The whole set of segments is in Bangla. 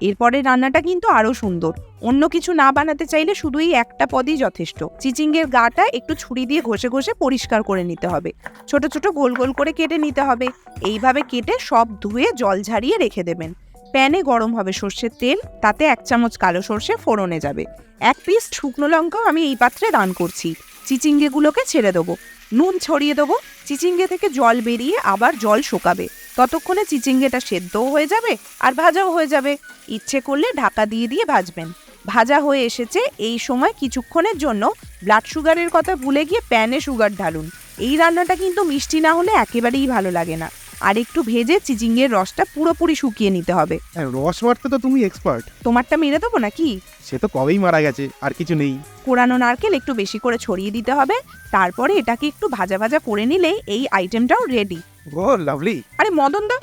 এরপরে রান্নাটা কিন্তু আরো সুন্দর। অন্য কিছু না বানাতে চাইলে শুধু এই একটা পদই যথেষ্ট। চিচিঙ্গের গাটা একটু ছুরি দিয়ে ঘষে ঘষে পরিষ্কার করে নিতে হবে। ছোট ছোট গোল গোল করে কেটে নিতে হবে। এইভাবে কেটে সব ধুয়ে জল ঝারিয়ে রেখে দেবেন। প্যানে গরম হবে সর্ষের তেল, তাতে 1 চামচ কালো সর্ষে ফোড়নে যাবে। 1 পিস শুকনো লঙ্কাও আমি এই পাত্রে দান করছি। চিচিঙ্গেগুলোকে ছেড়ে দেবো, নুন ছড়িয়ে দেবো। চিচিঙ্গে থেকে জল বেরিয়ে আবার জল শুকাবে। ততক্ষণে চিচিঙ্গেটা সেদ্ধও হয়ে যাবে আর ভাজাও হয়ে যাবে। ইচ্ছে করলে ঢাকা দিয়ে দিয়ে ভাজবেন। ভাজা হয়ে এসেছে, এই সময় কিছুক্ষণের জন্য ব্লাড সুগারের কথা ভুলে গিয়ে প্যানে সুগার ঢালুন। এই রান্নাটা কিন্তু মিষ্টি না হলে একেবারেই ভালো লাগে না। আর একটু ভেজে চিচিঙ্গের রসটা পুরোপুরি শুকিয়ে নিতে হবে। রস মারতে তো তুমি এক্সপার্ট। তোমারটা মেরে দেবো নাকি? সে তো কবেই মারা গেছে, আর কিছু নেই। কোরানো নারকেল একটু বেশি করে ছড়িয়ে দিতে হবে। তারপরে এটাকে একটু ভাজা ভাজা করে নিলেই এই আইটেমটাও রেডি। ও লাভলি। আরে মদনদা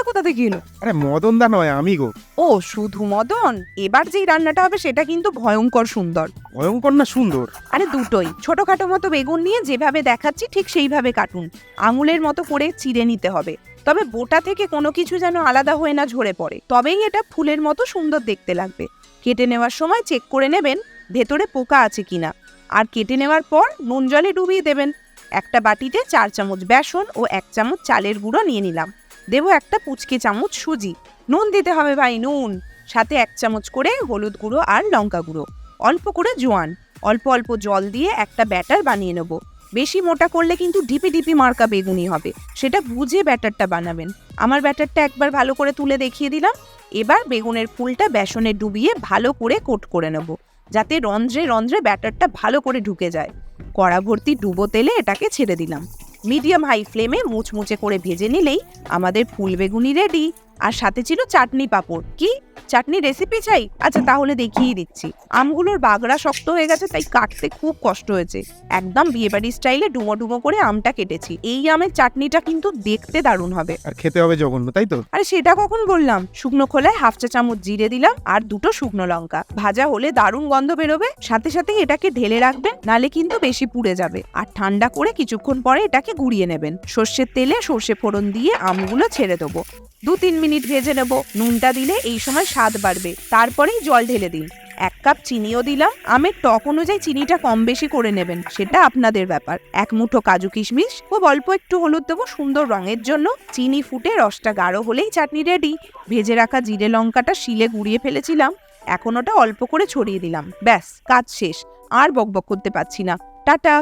কোথা থেকে এলো? আরে মদনদা নয়, আমি গো। ও শুধু মদন? এবার যেই রান্নাটা হবে সেটা কিন্তু ভয়ঙ্কর সুন্দর। ভয়ঙ্কর না সুন্দর? আরে দুটোই। ছোটখাটো মতো বেগুন নিয়ে যেভাবে দেখাচ্ছি ঠিক সেইভাবে কাটুন। আঙুলের মতো করে চিড়ে নিতে হবে, তবে বোটা থেকে কোনো কিছু যেন আলাদা হয়ে না ঝরে পড়ে, তবেই এটা ফুলের মতো সুন্দর দেখতে লাগবে। কেটে নেওয়ার সময় চেক করে নেবেন ভেতরে পোকা আছে কিনা। আর কেটে নেওয়ার পর নুন জলে ডুবিয়ে দেবেন। একটা বাটিতে 4 চামচ বেসন ও 1 চামচ চালের গুঁড়ো নিয়ে নিলাম। দেবো একটা পুচকে চামচ সুজি। নুন দিতে হবে ভাই, নুন। সাথে 1 চামচ করে হলুদ গুঁড়ো আর লঙ্কা গুঁড়ো, অল্প করে জোয়ান। অল্প অল্প জল দিয়ে একটা ব্যাটার বানিয়ে নেব। বেশি মোটা করলে কিন্তু ঢিপি ঢিপি মার্কা বেগুনি হবে, সেটা বুঝে ব্যাটারটা বানাবেন। আমার ব্যাটারটা একবার ভালো করে তুলে দেখিয়ে দিলাম। এবার বেগুনের ফুলটা বেসনে ডুবিয়ে ভালো করে কোট করে নেব, যাতে রন্ধ্রে রন্ধ্রে ব্যাটারটা ভালো করে ঢুকে যায়। কড়া ভর্তি ডুবো তেলে এটাকে ছেড়ে দিলাম। মিডিয়াম হাই ফ্লেমে মুচমুচে করে ভেজে নিলেই আমাদের ফুল বেগুনি রেডি। আর সাথে ছিল চাটনি পাঁপড়। কি চাটনি রেসিপি চাই? আচ্ছা তাহলে দেখিয়ে দিচ্ছি। আমগুলোর বাগড়া শক্ত হয়ে গেছে, তাই কাটতে খুব কষ্ট হয়েছে। একদম বিয়েবাড়ি স্টাইলে ডুমো ডুমো করে আমটা কেটেছি। এই আমের চাটনিটা কিন্তু দেখতে দারুণ হবে। আর খেতে হবে জঘন্য, তাই তো? আরে সেটা কখন বললাম? শুকনো খোলায় 1/2 চা চামচ জিরে দিলাম আর 2টো শুকনো লঙ্কা। ভাজা হলে দারুণ গন্ধ বেরোবে। সাথে সাথে এটাকে ঢেলে রাখবেন, নালে কিন্তু বেশি পুড়ে যাবে। আর ঠান্ডা করে কিছুক্ষণ পরে এটাকে গুঁড়িয়ে নেবেন। সর্ষের তেলে সর্ষে ফোড়ন দিয়ে আমগুলো ছেড়ে দেবো। 2-3 মিনিট ভেজে নেব। নুনটা দিলে এই সময় স্বাদ বাড়বে। তারপরেই জল ঢেলে দিন। 1 কাপ চিনিও দিলাম। আমের টক অনুযায়ী চিনিটা কম বেশি করে নেবেন, সেটা আপনাদের ব্যাপার। 1 মুঠো কাজু কিশমিশ, খুব অল্প একটু হলুদ দেবো সুন্দর রঙের জন্য। চিনি ফুটে রসটা গাঢ় হলেই চাটনি রেডি। ভেজে রাখা জিরে লঙ্কাটা শিলে গুঁড়িয়ে ফেলেছিলাম, এখন ওটা অল্প করে ছড়িয়ে দিলাম। ব্যাস, কাজ শেষ। আর বকবক করতে পারছি না। টাটা।